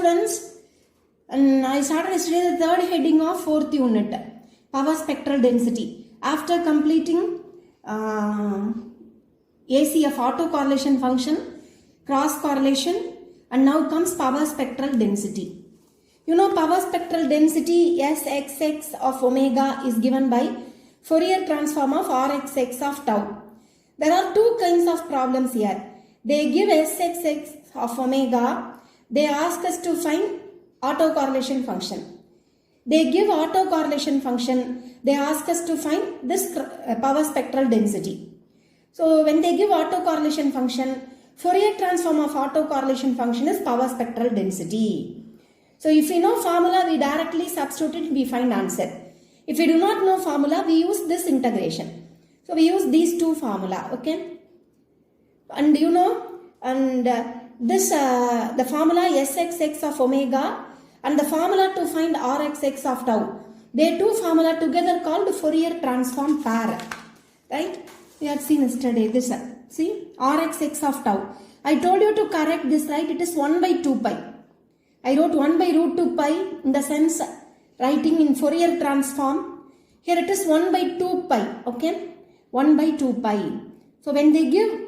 students, and I started yesterday the third heading of fourth unit, power spectral density. After completing ACF, autocorrelation function, cross correlation, and now comes power spectral density. You know, power spectral density Sxx of omega is given by Fourier transform of Rxx of tau. There are two kinds of problems here. They give Sxx of omega. They ask us to find autocorrelation function. They give autocorrelation function. They ask us to find this power spectral density. So when they give autocorrelation function, Fourier transform of autocorrelation function is power spectral density. So if we know formula, we directly substitute it, we find answer. If we do not know formula, we use this integration. So we use these two formula, okay? And you know, and this the formula Sxx of omega and the formula to find Rxx of tau. They two formula together called Fourier transform pair, right? We had seen yesterday this. See, Rxx of tau. I told you to correct this, right? It is 1 by 2 pi. I wrote 1 by root 2 pi in the sense writing in Fourier transform. Here it is 1 by 2 pi, okay? 1 by 2 pi. So when they give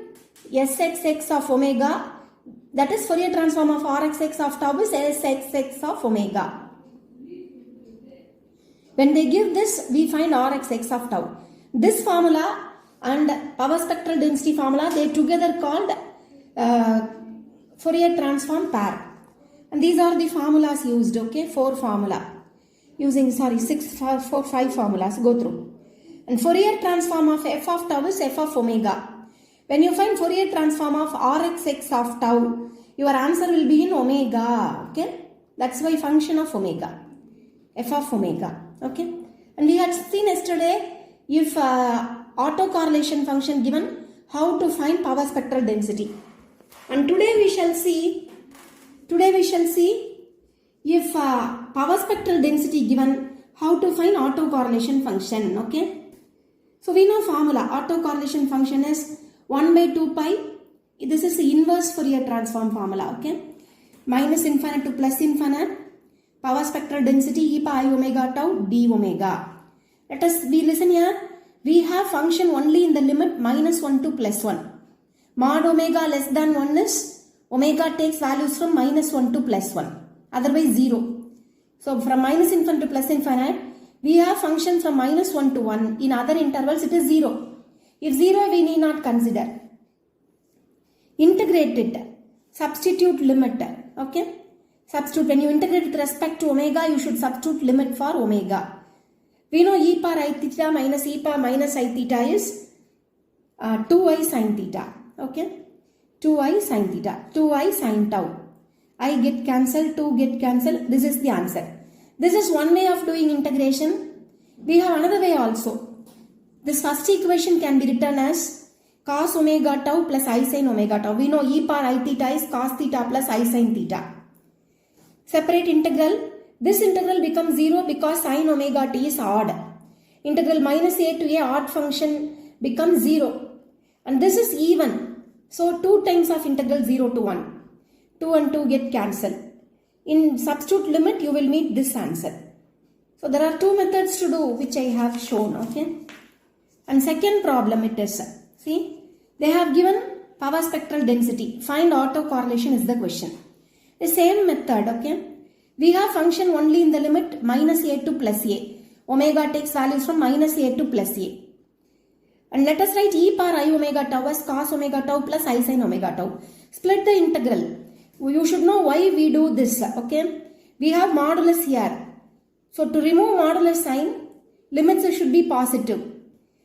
Sxx of omega, that is Fourier transform of Rxx of tau is Sxx of omega. When they give this, we find Rxx of tau. This formula and power spectral density formula, they together called Fourier transform pair. And these are the formulas used, okay? 4 formula. Using, 5 formulas. Go through. And Fourier transform of f of tau is f of omega. When you find Fourier transform of Rxx of tau, your answer will be in omega, okay? That's why function of omega. F of omega, okay? And we had seen yesterday, if autocorrelation function given, how to find power spectral density. And today we shall see if power spectral density given, how to find autocorrelation function, okay? So we know formula, autocorrelation function is 1 by 2 pi. This is the inverse Fourier transform formula, okay? Minus infinite to plus infinite, power spectral density e power I omega tau d omega. Let us, we listen here, we have function only in the limit minus 1 to plus 1. Mod omega less than 1 is, omega takes values from minus 1 to plus 1, otherwise 0. So from minus infinite to plus infinite, we have function from minus 1 to 1. In other intervals, it is 0. If 0, we need not consider. Integrate it. Substitute limit, okay? Substitute, when you integrate with respect to omega, you should substitute limit for omega. We know e power I theta minus e power minus I theta is 2i sin theta, okay? 2i sin theta, 2i sin tau. I get cancelled, 2 get cancelled. This is the answer. This is one way of doing integration. We have another way also. This first equation can be written as cos omega tau plus I sin omega tau. We know e power I theta is cos theta plus I sin theta. Separate integral. This integral becomes 0 because sin omega t is odd. Integral minus a to a odd function becomes 0. And this is even. So 2 times of integral 0 to 1. 2 and 2 get cancelled. In substitute limit, you will meet this answer. So there are 2 methods to do which I have shown, okay? And second problem it is, see, they have given power spectral density. Find autocorrelation is the question. The same method, okay? We have function only in the limit minus a to plus a. Omega takes values from minus a to plus a. And let us write e power I omega tau as cos omega tau plus I sin omega tau. Split the integral. You should know why we do this, okay? We have modulus here. So to remove modulus sign, limits should be positive.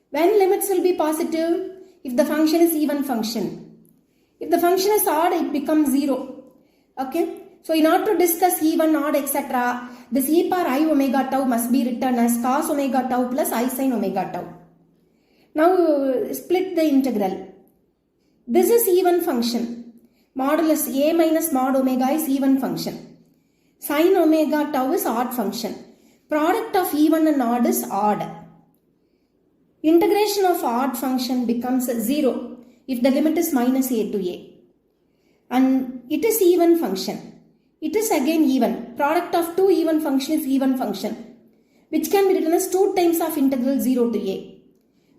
When limits will be positive? If the function is even function. If the function is odd, it becomes 0. Okay? So in order to discuss even, odd, etc., this e power I omega tau must be written as cos omega tau plus I sin omega tau. Now split the integral. This is even function. Modulus a minus mod omega is even function. Sin omega tau is odd function. Product of even and odd is odd. Integration of odd function becomes 0 if the limit is minus a to a. And it is even function. it is again even. Product of two even function is even function, which can be written as 2 times of integral 0 to a,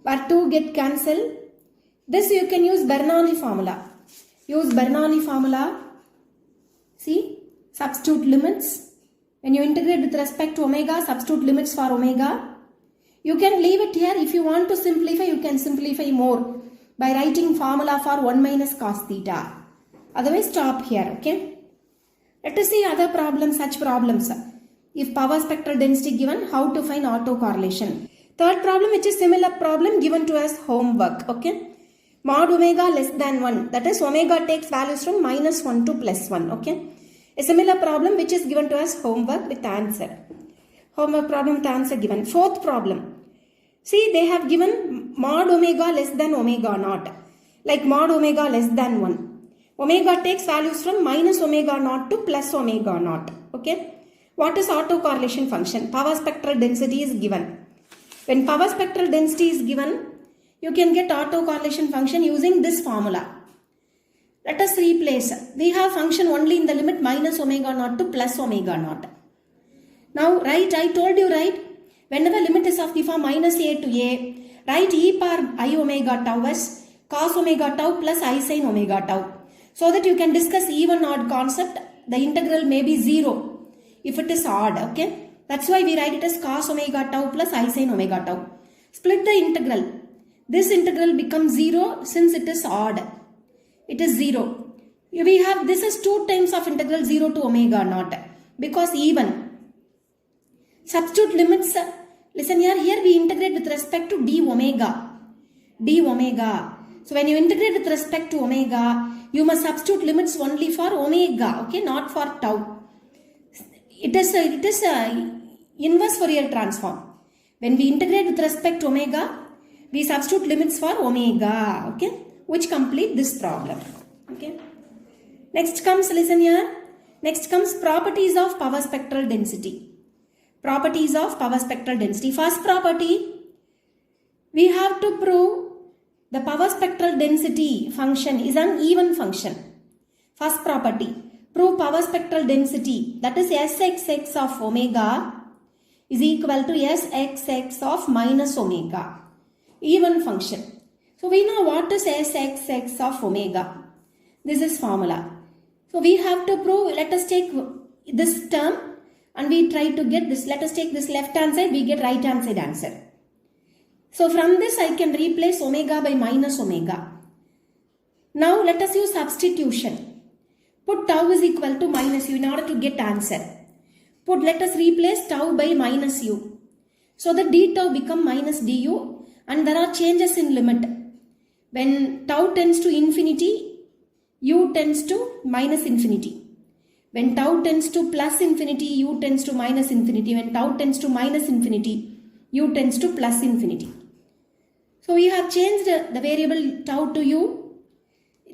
where 2 get cancelled. This you can use Bernoulli formula. Use Bernoulli formula. See, substitute limits. When you integrate with respect to omega, substitute limits for omega. You can leave it here. If you want to simplify, you can simplify more by writing formula for 1 minus cos theta. Otherwise, stop here, okay? Let us see other problems, such problems. If power spectral density given, how to find autocorrelation. Third problem, which is similar problem given to us homework, okay? Mod omega less than 1, that is omega takes values from minus 1 to plus 1, okay? A similar problem which is given to us homework with answer. Homework problem with answer given. Fourth problem. See, they have given mod omega less than omega naught. Like mod omega less than 1. Omega takes values from minus omega naught to plus omega naught. Okay. What is autocorrelation function? Power spectral density is given. When power spectral density is given, you can get autocorrelation function using this formula. Let us replace. We have function only in the limit minus omega naught to plus omega naught. Now, right, I told you, right, whenever limit is of the form minus a to a, write e power I omega tau as cos omega tau plus I sin omega tau. So that you can discuss even odd concept, the integral may be 0 if it is odd, okay. That's why we write it as cos omega tau plus I sin omega tau. Split the integral. This integral becomes 0 since it is odd. It is 0. We have, this is 2 times of integral 0 to omega naught because even. Substitute limits, listen here we integrate with respect to d omega. So when you integrate with respect to omega, you must substitute limits only for omega, okay, not for tau. It is a inverse Fourier transform. When we integrate with respect to omega, we substitute limits for omega, okay, which complete this problem, okay. Next comes, listen here, next comes properties of power spectral density. Properties of power spectral density. First property, we have to prove the power spectral density function is an even function. First property, prove power spectral density, that is Sxx of omega is equal to Sxx of minus omega. Even function. So we know what is Sxx of omega. This is formula. So we have to prove, let us take this term and we try to get this. Let us take this left hand side, we get right hand side answer. So from this I can replace omega by minus omega. Now let us use substitution. Put tau is equal to minus u in order to get answer. Let us replace tau by minus u. So the d tau become minus du and there are changes in limit. When tau tends to infinity, u tends to minus infinity. When tau tends to plus infinity, u tends to minus infinity. When tau tends to minus infinity, u tends to plus infinity. So we have changed the variable tau to u.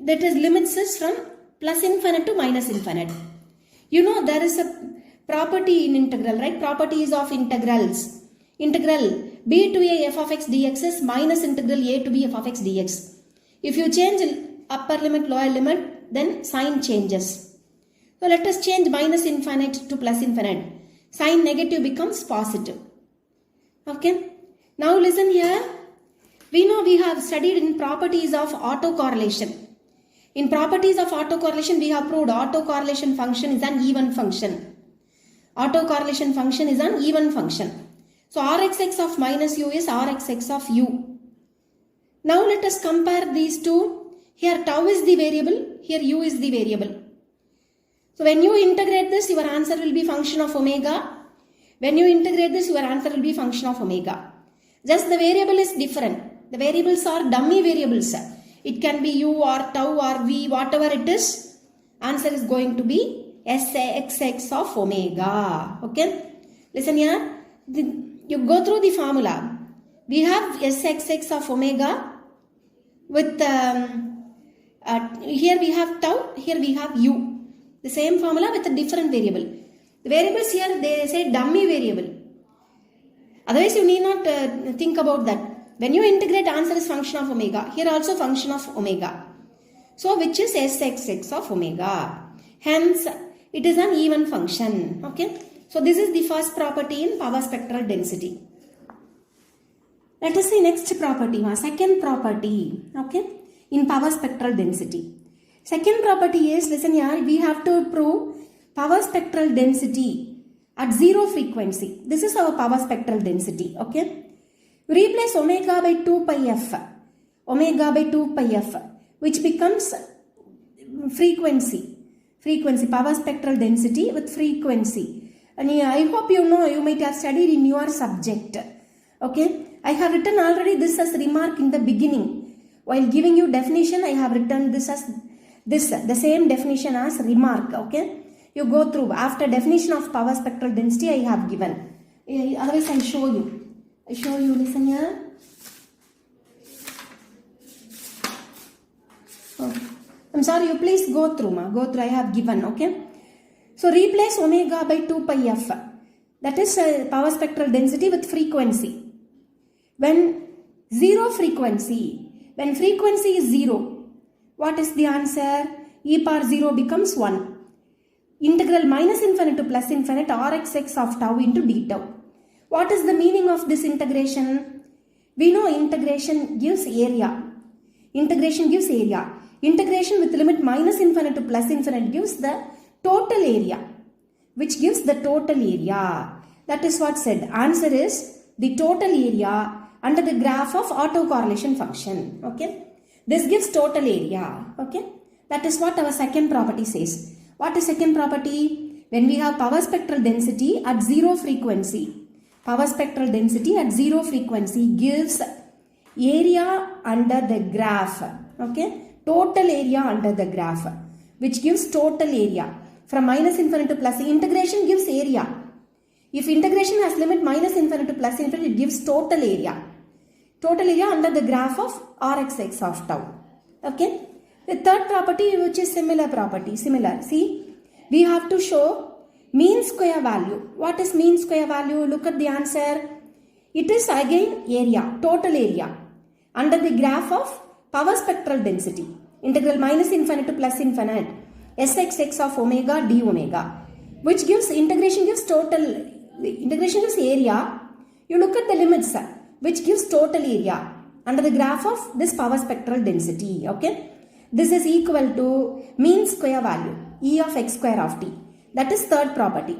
That is limits is from plus infinite to minus infinite. You know there is a property in integral, right? Properties of integrals. Integral b to a f of x dx is minus integral a to b f of x dx. If you change upper limit, lower limit, then sign changes. So let us change minus infinite to plus infinite. Sign negative becomes positive. Okay. Now listen here. We know we have studied in properties of autocorrelation. In properties of autocorrelation, we have proved autocorrelation function is an even function. Autocorrelation function is an even function. So Rxx of minus u is Rxx of u. Now let us compare these two. Here tau is the variable, here u is the variable. So when you integrate this, your answer will be function of omega. When you integrate this, your answer will be function of omega. Just the variable is different. The variables are dummy variables. It can be u or tau or v, whatever it is. Answer is going to be Sxx of omega. Okay. Listen here. You go through the formula. We have Sxx of omega with here we have tau, here we have u. The same formula with a different variable. The variables here they say dummy variable. Otherwise you need not think about that. When you integrate, answer is function of omega. Here also function of omega. So which is Sxx of omega. Hence it is an even function. Okay. So this is the first property in power spectral density. Let us see next property, second property, okay, in power spectral density. Second property is, listen here, we have to prove power spectral density at zero frequency. This is our power spectral density, okay. Replace omega by 2 pi f, omega by 2 pi f, which becomes frequency, power spectral density with frequency. And I hope you know, you might have studied in your subject, okay. I have written already this as remark in the beginning. While giving you definition, I have written this as the same definition as remark, okay. You go through. After definition of power spectral density, I have given. Otherwise, I show you. Listen here. Oh. I'm sorry, you please go through, I have given, okay. So, replace omega by 2 pi f. That is power spectral density with frequency. When frequency is 0, what is the answer? E power 0 becomes 1. Integral minus infinite to plus infinite Rxx of tau into d tau. What is the meaning of this integration? We know integration gives area. Integration with limit minus infinite to plus infinite gives the total area, which gives the total area. That is what said. Answer is the total area under the graph of autocorrelation function. Okay. This gives total area. Okay. That is what our second property says. What is second property? When we have power spectral density at zero frequency. Power spectral density at zero frequency gives area under the graph. Okay. Total area under the graph, which gives total area. From minus infinite to plus, integration gives area. If integration has limit minus infinite to plus infinite, it gives total area. Total area under the graph of Rxx of tau. Okay. The third property, which is similar property. See, we have to show mean square value. What is mean square value? Look at the answer. It is again area, total area, under the graph of power spectral density. Integral minus infinite to plus infinite. Sxx of omega d omega. Which gives, integration gives area. You look at the limits, which gives total area under the graph of this power spectral density. Okay. This is equal to mean square value, E of x square of t. That is third property.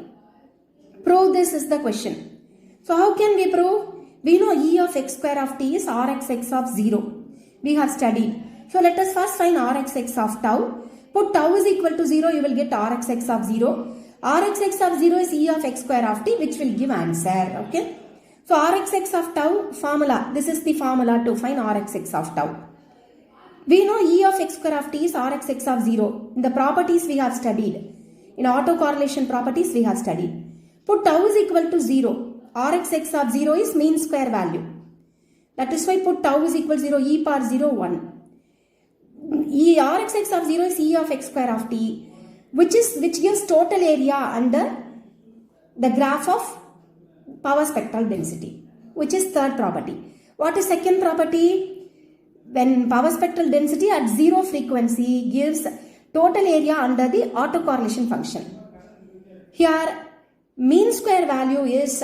Prove this is the question. So how can we prove? We know E of x square of t is Rxx of 0. We have studied. So let us first find Rxx of tau. Put tau is equal to 0, you will get Rxx of 0. Rxx of 0 is E of x square of t, which will give answer. Okay. So Rxx of tau formula. This is the formula to find Rxx of tau. We know E of x square of t is Rxx of 0. In the properties we have studied. In autocorrelation properties we have studied. Put tau is equal to 0. Rxx of 0 is mean square value. That is why put tau is equal to 0. E power 0, 1. Rxx of 0 is E of x square of t, which gives total area under the graph of power spectral density, which is third property. What is second property? When power spectral density at zero frequency gives total area under the autocorrelation function. Here mean square value is,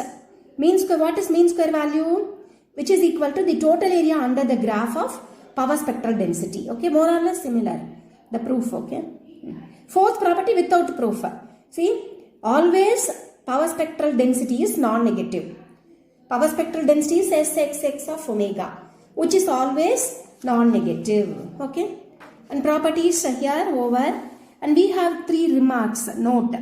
what is mean square value? Which is equal to the total area under the graph of power spectral density. Okay, more or less similar. The proof, okay. Fourth property without proof. See, always power spectral density is non-negative. Power spectral density is Sxx of omega, which is always non-negative. Okay. And properties here over. And we have three remarks. Note.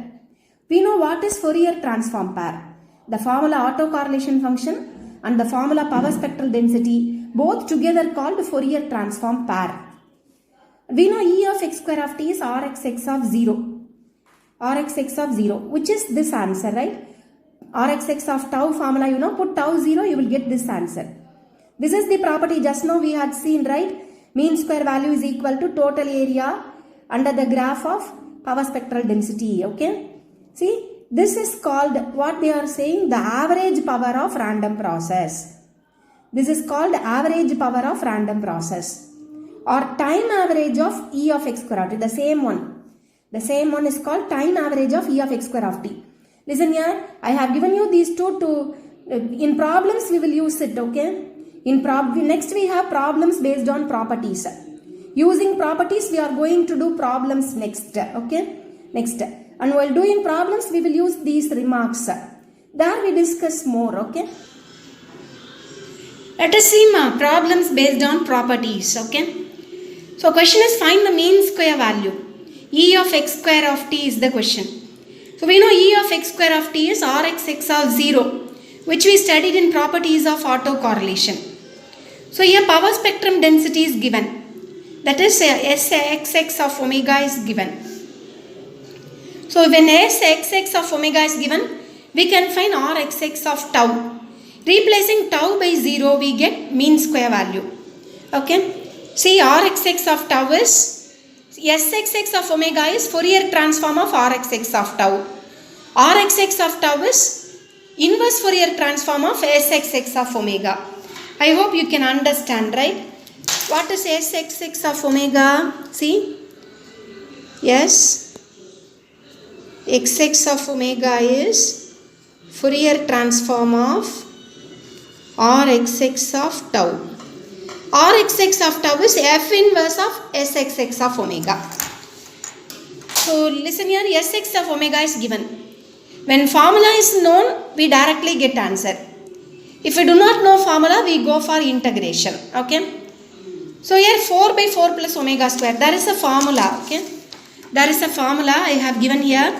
We know what is Fourier transform pair. The formula autocorrelation function and the formula power spectral density, both together called Fourier transform pair. We know E of x square of t is Rxx of 0. Rxx of 0, which is this answer, right? Rxx of tau formula, you know, put tau 0, you will get this answer. This is the property just now we had seen, right? Mean square value is equal to total area under the graph of power spectral density, okay? See, this is called, what they are saying, the average power of random process. This is called average power of random process or time average of E of x square, the same one. The same one is called time average of E of x square of t. Listen here, I have given you these two to, in problems we will use it, okay? Next we have problems based on properties. Using properties we are going to do problems next, okay? Next. And while doing problems we will use these remarks. There we discuss more, okay? Let us see problems based on properties, okay? So question is find the mean square value. E of x square of t is the question. So we know E of x square of t is Rxx of 0, which we studied in properties of autocorrelation. So here power spectrum density is given. That is Sxx of omega is given. So when Sxx of omega is given, we can find Rxx of tau. Replacing tau by 0, we get mean square value. Okay. See, Rxx of tau is Sxx of omega is Fourier transform of Rxx of tau. Rxx of tau is inverse Fourier transform of Sxx of omega. I hope you can understand, right? What is Sxx of omega? See? Yes. Xx of omega is Fourier transform of Rxx of tau. Rxx of tau is F inverse of Sxx of omega. So listen here, Sx of omega is given. When formula is known, we directly get answer. If we do not know formula, we go for integration. Okay. So here 4 by 4 plus omega square. There is a formula. Okay. There is a formula I have given here.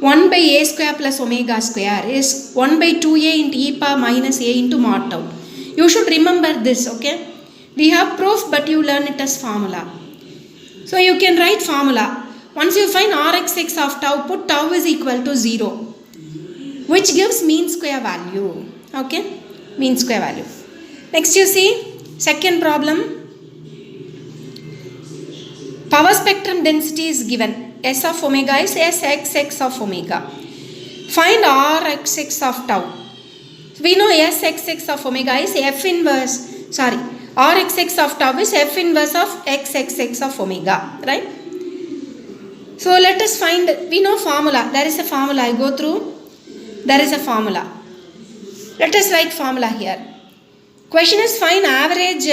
1 by a square plus omega square is 1 by 2a into e power minus a into mod tau. You should remember this, okay? We have proof, but you learn it as formula. So you can write formula. Once you find Rxx of tau, put tau is equal to 0, which gives mean square value. Okay? Mean square value. Next you see, second problem. Power spectrum density is given. S of omega is Sxx of omega. Find Rxx of tau. We know Sxx of omega is F inverse, Rxx of tau is F inverse of Xxx of omega, right? So let us find, we know formula, there is a formula, I go through, there is a formula. Let us write formula here. Question is find average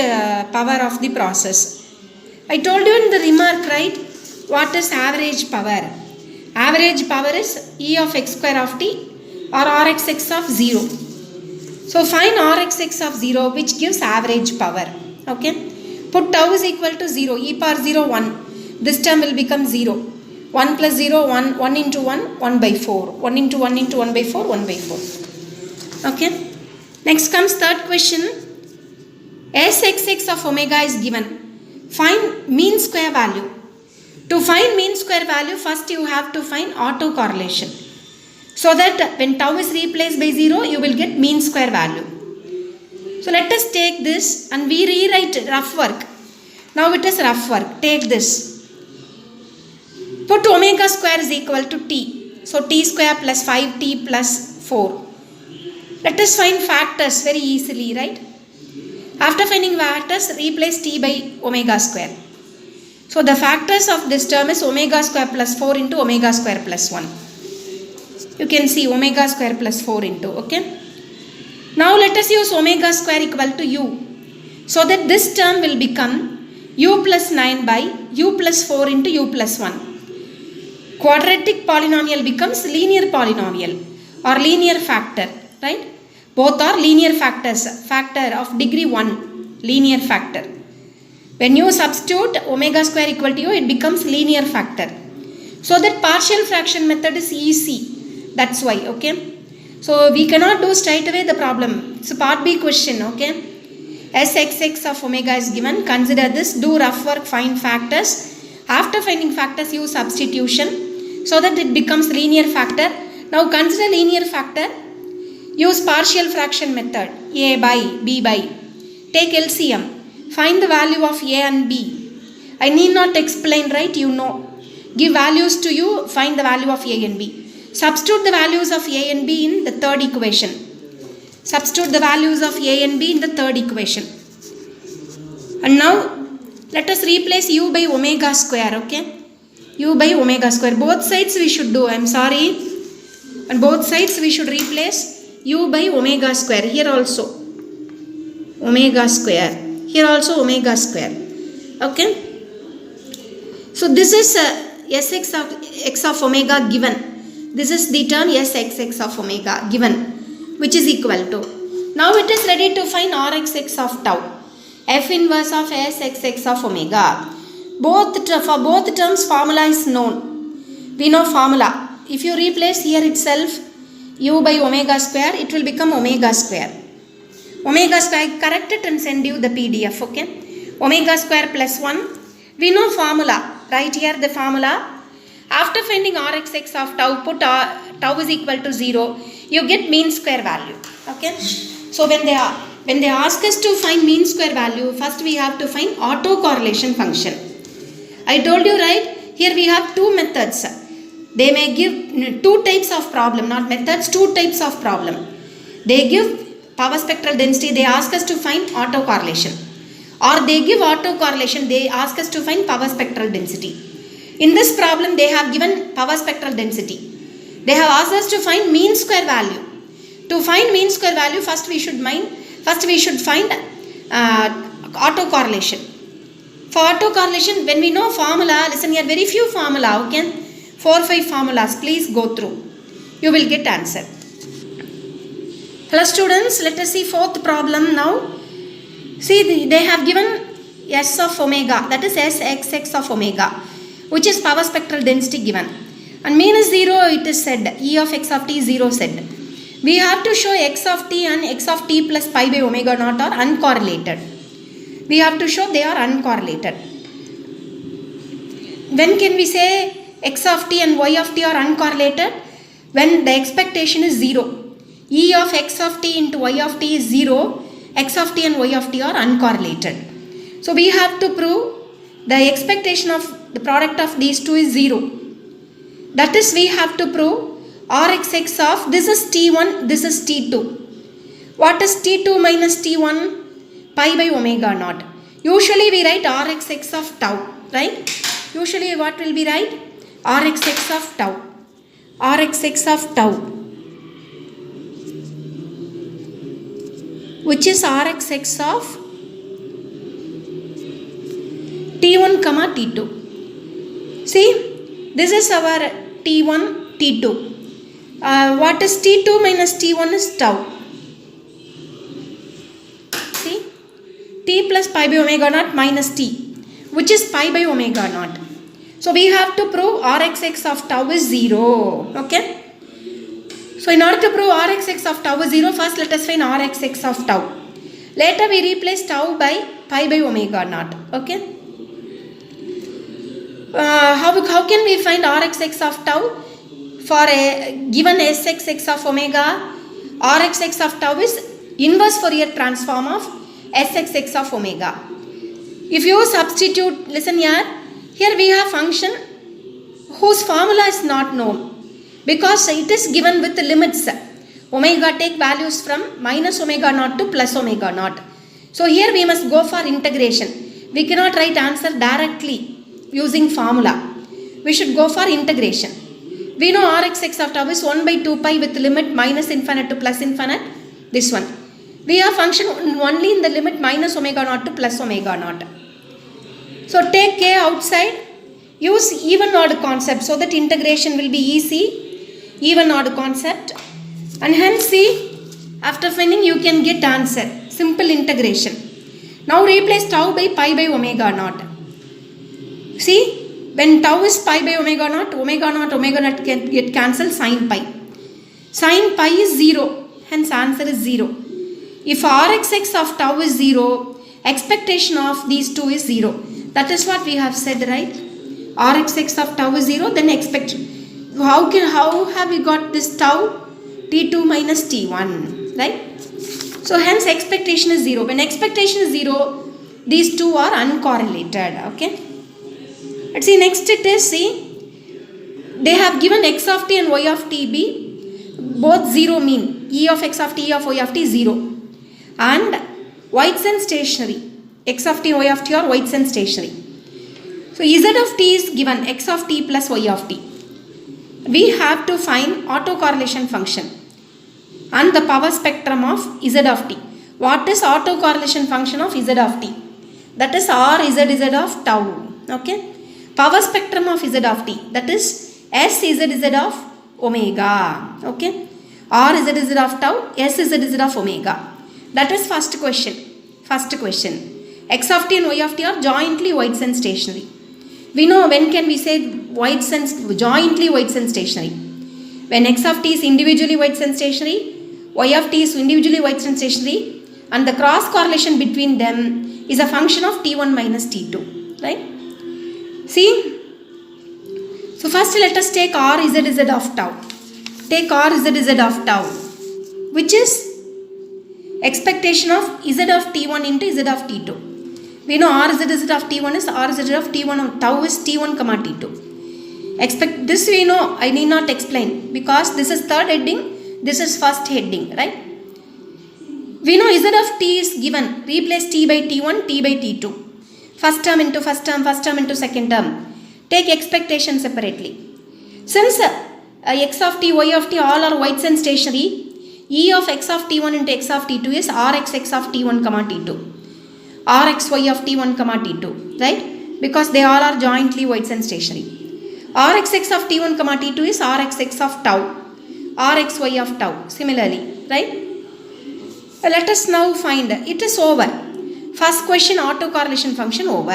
power of the process. I told you in the remark, right? What is average power? Average power is E of x square of t or Rxx of 0. So find Rxx of 0, which gives average power. Okay. Put tau is equal to 0. E power 0, 1. This term will become 0. 1 plus 0, 1. 1 into 1, 1 by 4. 1 into 1 into 1 by 4, 1 by 4. Okay. Next comes third question. Sxx of omega is given. Find mean square value. To find mean square value, first you have to find autocorrelation. So that when tau is replaced by 0, you will get mean square value. So let us take this and we rewrite rough work. Now it is rough work. Take this. Put omega square is equal to t. So t square plus 5t plus 4. Let us find factors very easily, right? After finding factors, replace t by omega square. So the factors of this term is omega square plus 4 into omega square plus 1. You can see omega square plus 4 into, okay. Now let us use omega square equal to u. So that this term will become u plus 9 by u plus 4 into u plus 1. Quadratic polynomial becomes linear polynomial or linear factor, right? Both are linear factors, factor of degree 1, linear factor. When you substitute omega square equal to u, it becomes linear factor. So that partial fraction method is easy. That's why, okay. So we cannot do straight away the problem. It's a part B question, okay. Sxx of omega is given. Consider this. Do rough work, find factors. After finding factors, use substitution so that it becomes linear factor. Now consider linear factor. Use partial fraction method. A by B by. Take LCM. Find the value of A and B. I need not explain, right? You know. Give values to you. Find the value of A and B. Substitute the values of A and B in the third equation. Substitute the values of A and B in the third equation. And now let us replace u by omega square, okay. u by omega square. Both sides we should do, I am sorry. On both sides we should replace u by omega square. Here also omega square. Here also omega square. Okay. So this is Sx of x of omega given. This is the term Sx of omega given, which is equal to. Now it is ready to find Rxx of tau. F inverse of Sxx of omega. For both terms formula is known. We know formula. If you replace here itself u by omega square, it will become omega square. Omega square, I correct it and send you the PDF, okay? Omega square plus 1. We know formula. Right here the formula. After finding Rxx of tau, put tau is equal to 0. You get mean square value, okay? So when they ask us to find mean square value, first we have to find autocorrelation function. I told you, right? Here we have two methods. They may give two types of problem, not methods, two types of problem. They give power spectral density, they ask us to find autocorrelation. Or they give autocorrelation, they ask us to find power spectral density. In this problem, they have given power spectral density. They have asked us to find mean square value. To find mean square value, first we should find autocorrelation. For autocorrelation, when we know formula, listen here, very few formula, okay? 4 or 5 formulas, please go through. You will get answer. Hello students, let us see fourth problem now. See, they have given S of omega, that is Sxx of omega, which is power spectral density given. And mean is 0, it is said. E of x of t is 0 said. We have to show x of t and x of t plus pi by omega naught are uncorrelated. We have to show they are uncorrelated. When can we say x of t and y of t are uncorrelated? When the expectation is 0. E of x of t into y of t is 0. X of t and y of t are uncorrelated. So we have to prove the expectation of the product of these two is 0. That is, we have to prove Rxx of, this is t1, this is t2. What is t2 minus t1? Pi by omega naught. Usually we write Rxx of tau, right? Usually what will be write? Rxx of tau. Rxx of tau, which is Rxx of t1 comma t2. See, this is our t1, t2. What is t2 minus t1 is tau. See, t plus pi by omega naught minus t, which is pi by omega naught. So we have to prove Rxx of tau is 0. Okay. So in order to prove Rxx of tau is 0, first let us find Rxx of tau. Later we replace tau by pi by omega naught. Okay. How can we find Rxx of tau? For a given Sxx of omega, Rxx of tau is inverse Fourier transform of Sxx of omega. If you substitute, listen here we have function whose formula is not known, because it is given with the limits. Omega take values from minus omega naught to plus omega naught. So here we must go for integration. We cannot write answer directly using formula. We should go for integration. We know Rxx of tau is 1 by 2 pi with limit minus infinite to plus infinite. This one. We have function only in the limit minus omega naught to plus omega naught. So take k outside. Use even odd concept so that integration will be easy. Even odd concept. And hence see, after finding you can get answer. Simple integration. Now replace tau by pi by omega naught. See, when tau is pi by omega naught can get cancelled sin pi. Sin pi is 0, hence answer is 0. If Rxx of tau is 0, expectation of these two is 0. That is what we have said, right? Rxx of tau is 0, then expect. How have we got this tau? T2 minus T1, right? So hence expectation is 0. When expectation is 0, these two are uncorrelated, okay? Let's see, next it is, see, they have given x of t and y of t be both 0 mean. E of x of t, E of y of t 0. And Whiteson stationary. X of t, y of t are Whiteson stationary. So z of t is given x of t plus y of t. We have to find autocorrelation function and the power spectrum of z of t. What is autocorrelation function of z of t? That is r z of tau. Okay. Power spectrum of z of t. That is s z of omega. Okay. R z of tau, s z of omega. That is first question. First question. X of t and y of t are jointly White's and stationary. We know when can we say White's and jointly White's and stationary. When x of t is individually White's and stationary, y of t is individually White's and stationary, and the cross correlation between them is a function of t1 minus t2. Right? See? So first let us take r z of tau. Take r z of tau, which is expectation of z of t1 into z of t2. We know r z of t1 is r z of t1, tau is t1 comma t2. Expect this, we know, I need not explain because this is third heading, this is first heading, right? We know z of t is given, replace t by t1, t by t2. First term into first term, first term into second term. Take expectation separately. Since x of t, y of t all are White's and stationary, e of x of t1 into x of t2 is rx x of t1 comma t2. Rx y of t1 comma t2, right? Because they all are jointly White's and stationary. Rx x of t1 comma t2 is rx x of tau, rx y of tau. Similarly, right? Let us now find, it is over. First question autocorrelation function over.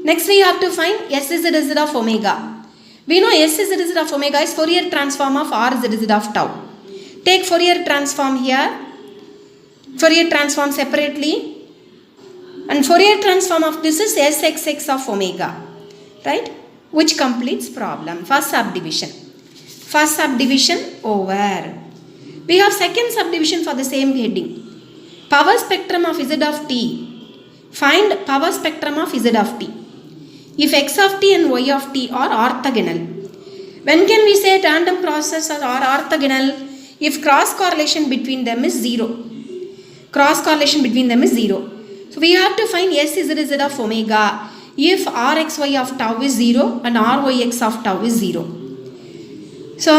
Next we have to find s z of omega. We know s z of omega is Fourier transform of r z of tau. Take Fourier transform here, Fourier transform separately, and Fourier transform of this is sxx of omega, right? Which completes problem. First subdivision. First subdivision over. We have second subdivision for the same heading. Power spectrum of z of t. Find power spectrum of z of t. If x of t and y of t are orthogonal. When can we say tandem processes are orthogonal? If cross correlation between them is 0. Cross correlation between them is 0. So we have to find s z of omega if rxy of tau is 0 and ryx of tau is 0. So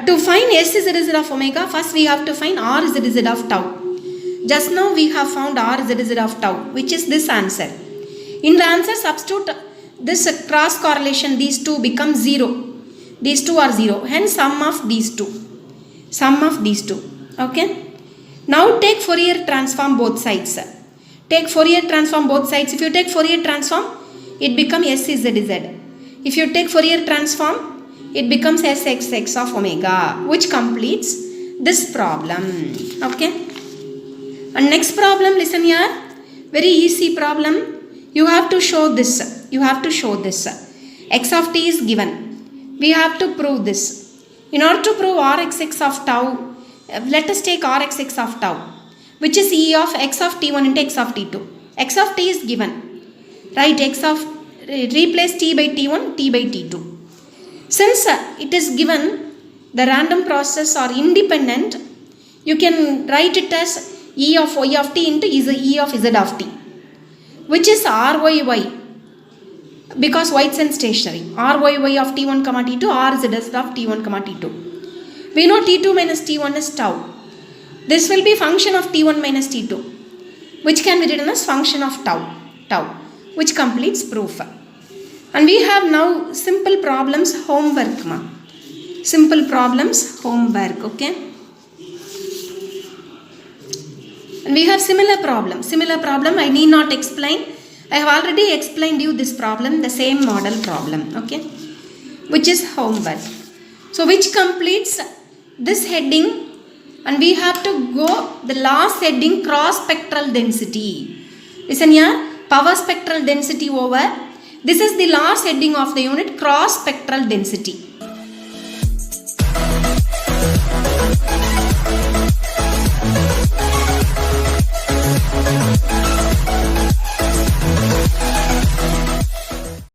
to find s z of omega, first we have to find r z of tau. Just now we have found r z of tau, which is this answer. In the answer substitute this cross correlation, these two become 0. These two are 0. Hence sum of these two. Sum of these two. Okay. Now take Fourier transform both sides. Take Fourier transform both sides. If you take Fourier transform, it becomes s z z. If you take Fourier transform, it becomes sxx of omega, which completes this problem. Okay. And next problem, listen here. Very easy problem. You have to show this. You have to show this. X of t is given. We have to prove this. In order to prove rxx of tau, let us take rxx of tau, which is e of x of t1 into x of t2. X of t is given. Right, x of, replace t by t1, t by t2. Since it is given, the random process are independent, you can write it as e of y of t into e of z of t, which is ryy, because White's and stationary. Ryy of t1 comma t2, rz of t1 comma t2. We know t2 minus t1 is tau. This will be function of t1 minus t2, which can be written as function of tau, which completes proof. And we have now simple problems homework. Simple problems homework, okay? And we have similar problem. I need not explain. I have already explained you this problem, the same model problem, okay? Which is homework. So which completes this heading, and we have to go the last heading, cross spectral density. Listen here, power spectral density over. This is the last heading of the unit, cross spectral density.